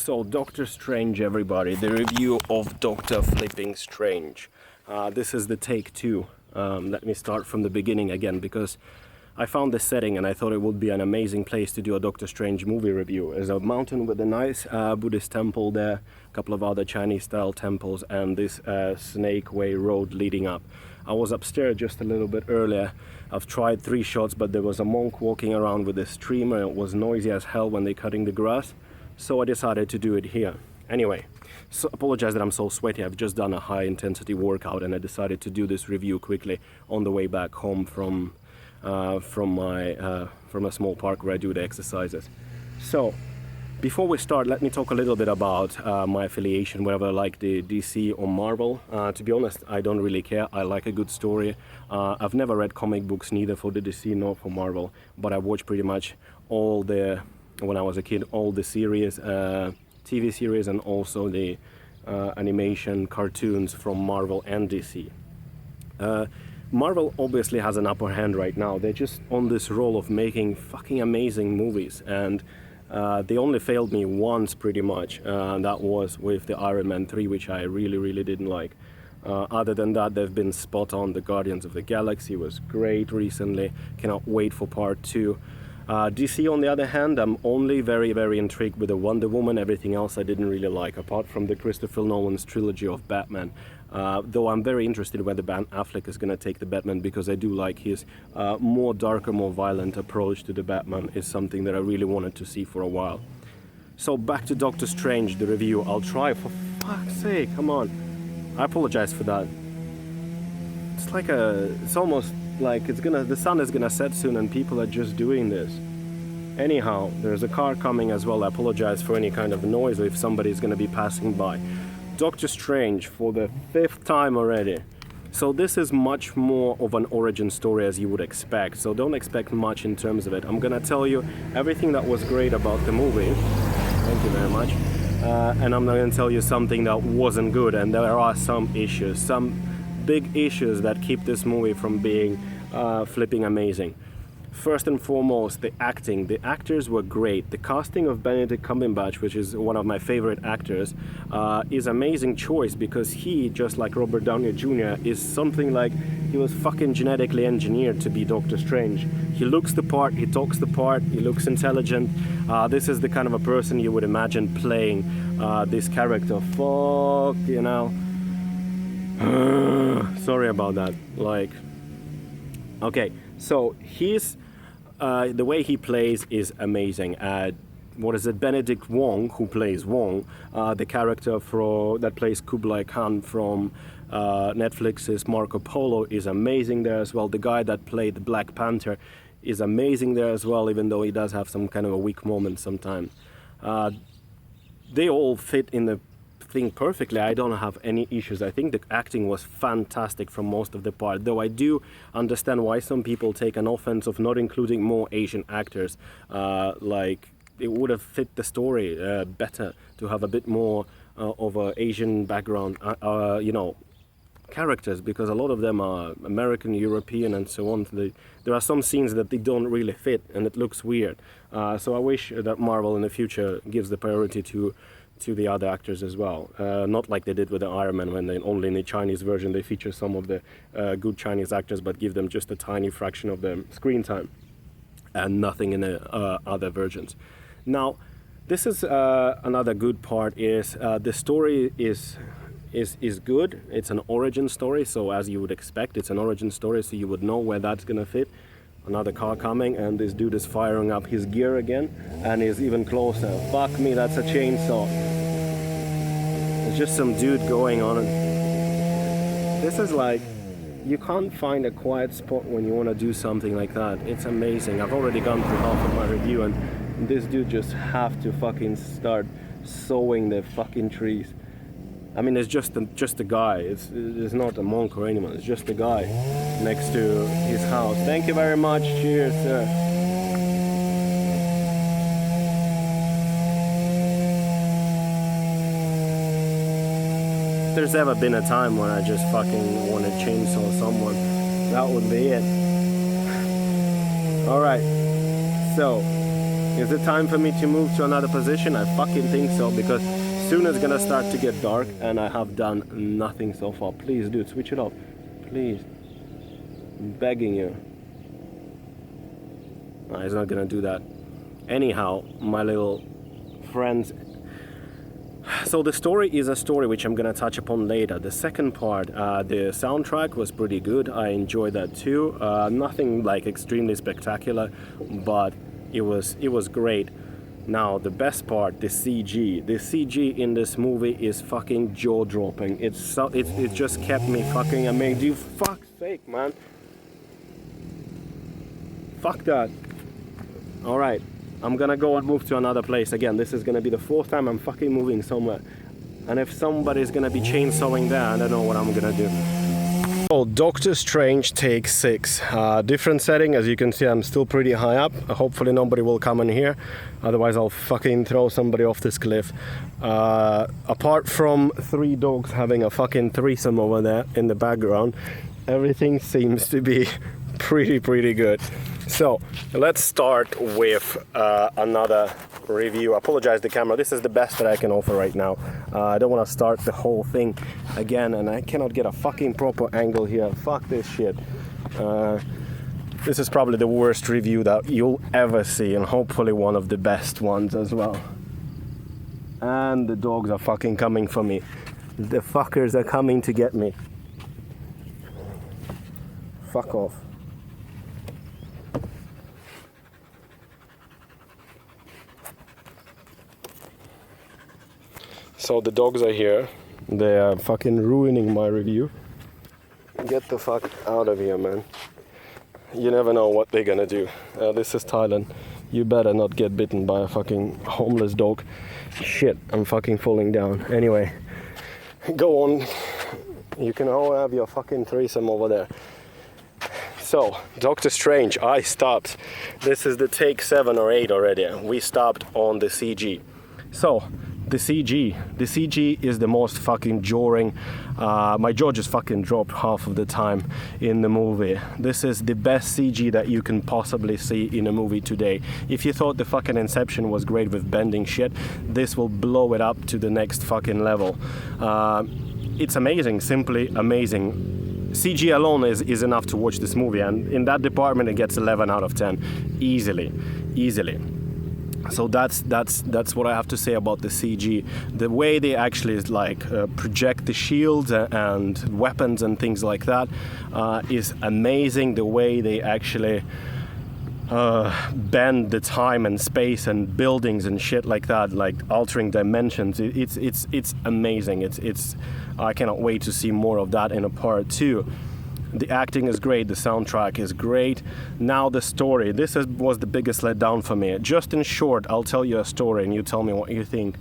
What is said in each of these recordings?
So, Doctor Strange, everybody, the review of Doctor Flipping Strange. This is the take two. Let me start from the beginning again, because I found this setting and I thought it would be an amazing place to do a Doctor Strange movie review. There's a mountain with a nice Buddhist temple there, a couple of other Chinese-style temples, and this Snake Way road leading up. I was upstairs just a little bit earlier. I've tried 3 shots, but there was a monk walking around with a streamer. It was noisy as hell when they're cutting the grass, so I decided to do it here. Anyway, so apologize that I'm so sweaty. I've just done a high-intensity workout and I decided to do this review quickly on the way back home from a small park where I do the exercises. So, before we start, let me talk a little bit about my affiliation, whether I like the DC or Marvel. To be honest, I don't really care. I like a good story. I've never read comic books, neither for the DC nor for Marvel, but I watched pretty much when I was a kid, all the series, TV series, and also the animation cartoons from Marvel and DC. Marvel obviously has an upper hand right now. They're just on this roll of making fucking amazing movies, and they only failed me once pretty much. That was with the Iron Man 3, which I really didn't like. Other than that, they've been spot on. The Guardians of the Galaxy was great recently. Cannot wait for part 2. DC, on the other hand, I'm only very intrigued with the Wonder Woman. Everything else I didn't really like, apart from the Christopher Nolan's trilogy of Batman. Though I'm very interested whether Ben Affleck is going to take the Batman, because I do like his more darker, more violent approach to the Batman. Is something that I really wanted to see for a while. So back to Doctor Strange, the review. I'll try, for fuck's sake, come on. I apologize for that. It's almost like the sun is gonna set soon and people are just doing this. Anyhow, there's a car coming as well. I apologize for any kind of noise if somebody's gonna be passing by. Doctor Strange for the 5th time already. So this is much more of an origin story as you would expect, so don't expect much in terms of it. I'm gonna tell you everything that was great about the movie. Thank you very much. And I'm gonna tell you something that wasn't good, and there are some issues, some big issues that keep this movie from being flipping amazing. First and foremost, the acting. The actors were great. The casting of Benedict Cumberbatch, which is one of my favorite actors, is an amazing choice, because he, just like Robert Downey Jr., is something like he was fucking genetically engineered to be Doctor Strange. He looks the part, he talks the part, he looks intelligent. This is the kind of a person you would imagine playing this character. Fuck, you know. Sorry about that. Okay, so the way he plays is amazing. Benedict Wong, who plays Wong, the character that plays Kublai Khan from Netflix's Marco Polo, is amazing there as well. The guy that played the Black Panther is amazing there as well, even though he does have some kind of a weak moment sometimes. They all fit in the thing perfectly. I don't have any issues. I think the acting was fantastic from most of the part, though I do understand why some people take an offense of not including more Asian actors. It would have fit the story better to have a bit more of a Asian background, characters, because a lot of them are American, European, and so on. There are some scenes that they don't really fit, and it looks weird. So I wish that Marvel in the future gives the priority to the other actors as well. Not like they did with the Iron Man, when only in the Chinese version they feature some of the good Chinese actors, but give them just a tiny fraction of the screen time, and nothing in the other versions. Now, this is another good part, is the story is good. It's an origin story, so as you would expect, it's an origin story, so you would know where that's gonna fit. Another car coming, and this dude is firing up his gear again, and is even closer. Fuck me, that's a chainsaw. It's just some dude going on. This is like, you can't find a quiet spot when you want to do something like that. It's amazing. I've already gone through half of my review, and this dude just have to fucking start sowing the fucking trees. I mean, it's just a guy. It's not a monk or anyone. It's just a guy next to his house. Thank you very much. Cheers, sir. If there's ever been a time when I just fucking want to chainsaw someone, that would be it. All right. So Is it time for me to move to another position? I fucking think so, because soon it's gonna start to get dark and I have done nothing so far. Please, dude, switch it off. Please. I'm begging you. No, he's not gonna do that. Anyhow, my little friends. So the story is a story which I'm gonna touch upon later. The second part, the soundtrack was pretty good. I enjoyed that too. Nothing like extremely spectacular, but it was great. Now the best part, the CG. The CG in this movie is fucking jaw-dropping. It just kept me fucking amazed. You fuck's sake, man. Fuck that. All right. I'm gonna go and move to another place again. This is gonna be the fourth time I'm fucking moving somewhere. And if somebody's gonna be chainsawing there, I don't know what I'm gonna do. Oh, Doctor Strange take 6. Different setting, as you can see, I'm still pretty high up. Hopefully nobody will come in here. Otherwise I'll fucking throw somebody off this cliff. Apart from 3 dogs having a fucking threesome over there in the background, everything seems to be pretty good. So let's start with another review. I apologize the camera. This is the best that I can offer right now. I don't want to start the whole thing again, and I cannot get a fucking proper angle here. Fuck this shit. This is probably the worst review that you'll ever see, and hopefully one of the best ones as well. And the dogs are fucking coming for me. The fuckers are coming to get me. Fuck off. So the dogs are here. They are fucking ruining my review. Get the fuck out of here, man. You never know what they're gonna do. This is Thailand. You better not get bitten by a fucking homeless dog. Shit, I'm fucking falling down. Anyway, go on. You can all have your fucking threesome over there. So, Doctor Strange, I stopped. This is the take 7 or 8 already. We stopped on the CG. So, the CG is the most fucking jarring. My jaw just fucking dropped half of the time in the movie. This is the best CG that you can possibly see in a movie today. If you thought the fucking Inception was great with bending shit, this will blow it up to the next fucking level. It's amazing, simply amazing. CG alone is enough to watch this movie, and in that department it gets 11 out of 10. Easily. So that's what I have to say about the CG. The way they actually project the shields and weapons and things like that is amazing. The way they actually bend the time and space and buildings and shit like that, like altering dimensions. It's amazing. It's I cannot wait to see more of that in a part 2. The acting is great, the soundtrack is great. Now the story, was the biggest letdown for me. Just in short, I'll tell you a story and you tell me what you think.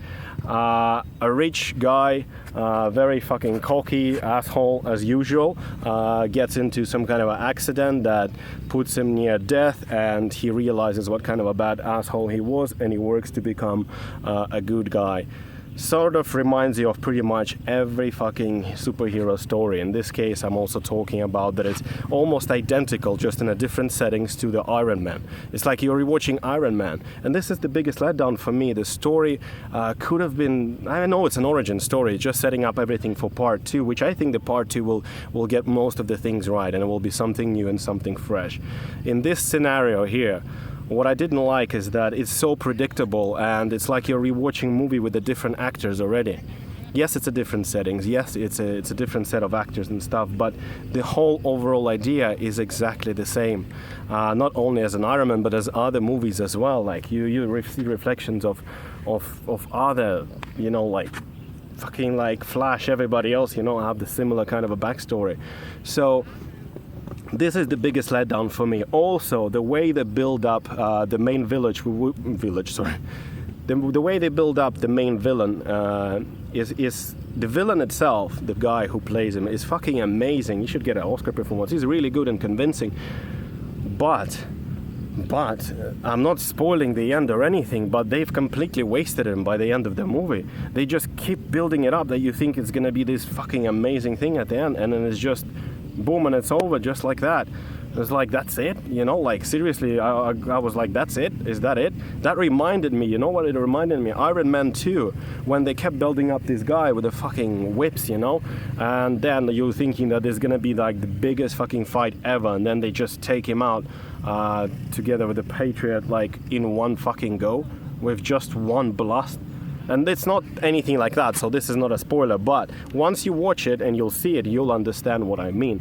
A rich guy, very fucking cocky asshole as usual, gets into some kind of an accident that puts him near death, and he realizes what kind of a bad asshole he was, and he works to become a good guy. Sort of reminds you of pretty much every fucking superhero story. In this case, I'm also talking about that it's almost identical, just in a different settings to the Iron Man. It's like you're rewatching Iron Man, and this is the biggest letdown for me. The story could have been, I know it's an origin story, just setting up everything for part 2, which I think the part 2 will get most of the things right, and it will be something new and something fresh. In this scenario here, what I didn't like is that it's so predictable, and it's like you're rewatching a movie with the different actors already. Yes, it's a different settings. Yes, it's a different set of actors and stuff, but the whole overall idea is exactly the same. Not only as an Iron Man, but as other movies as well. Like you see reflections of other, like fucking like Flash, everybody else, have the similar kind of a backstory. So this is the biggest letdown for me. Also, the way they build up the main the way they build up the main villain is the villain itself. The guy who plays him is fucking amazing. He should get an Oscar performance. He's really good and convincing. But I'm not spoiling the end or anything, but they've completely wasted him by the end of the movie. They just keep building it up that you think it's gonna be this fucking amazing thing at the end, and then it's just boom, and it's over just like that. It's like, that's it? You know, like, seriously, I was like, that's it? Is that it? That reminded me, you know what it reminded me? Iron Man 2, when they kept building up this guy with the fucking whips, you know? And then you're thinking that there's gonna be like the biggest fucking fight ever, and then they just take him out together with the Patriot, like, in one fucking go, with just one blast. And it's not anything like that, so this is not a spoiler, but once you watch it and you'll see it, you'll understand what I mean.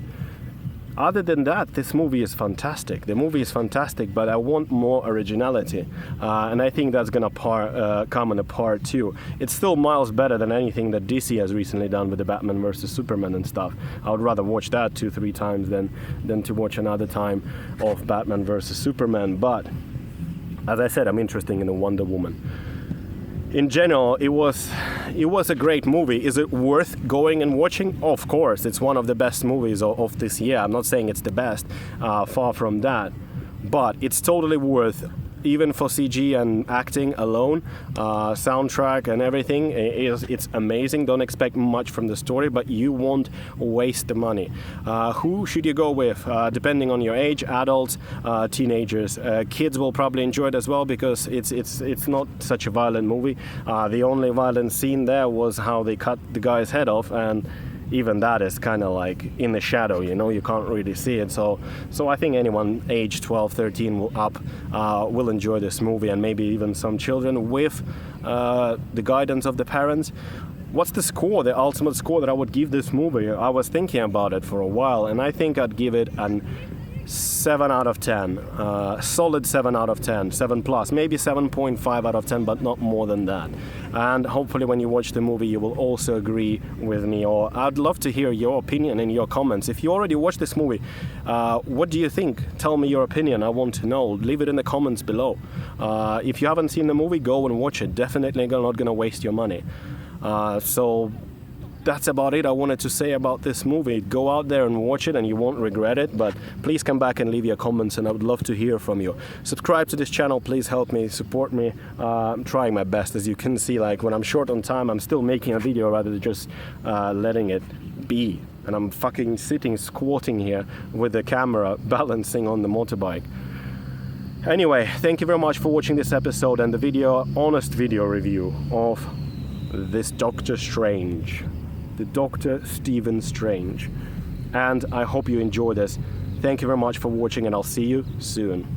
Other than that, this movie is fantastic. The movie is fantastic, but I want more originality. And I think that's going to come in a part 2. It's still miles better than anything that DC has recently done with the Batman vs. Superman and stuff. I would rather watch that 2-3 times than to watch another time of Batman vs. Superman. But, as I said, I'm interested in the Wonder Woman. In general, it was a great movie. Is it worth going and watching? Of course, it's one of the best movies of this year. I'm not saying it's the best, far from that, but it's totally worth, even for CG and acting alone. Soundtrack and everything, it's amazing. Don't expect much from the story, but you won't waste the money. Who should you go with? Depending on your age, adults, teenagers. Kids will probably enjoy it as well, because it's not such a violent movie. The only violent scene there was how they cut the guy's head off, and even that is kind of like in the shadow, you know, you can't really see it. So I think anyone age 12, 13 up will enjoy this movie, and maybe even some children with the guidance of the parents. What's the score, the ultimate score that I would give this movie? I was thinking about it for a while, and I think I'd give it an 7 out of 10, solid 7 out of 10, 7 plus, maybe 7.5 out of 10, but not more than that. And hopefully when you watch the movie you will also agree with me, or I'd love to hear your opinion in your comments. If you already watched this movie, what do you think? Tell me your opinion, I want to know. Leave it in the comments below. If you haven't seen the movie, go and watch it. Definitely not gonna waste your money. So that's about it I wanted to say about this movie. Go out there and watch it and you won't regret it, but please come back and leave your comments, and I would love to hear from you. Subscribe to this channel, please help me, support me. I'm trying my best. As you can see, like, when I'm short on time, I'm still making a video rather than just letting it be. And I'm fucking squatting here with the camera balancing on the motorbike. Anyway, thank you very much for watching this episode and the honest video review of this Doctor Strange. The Dr. Stephen Strange. And I hope you enjoy this. Thank you very much for watching, and I'll see you soon.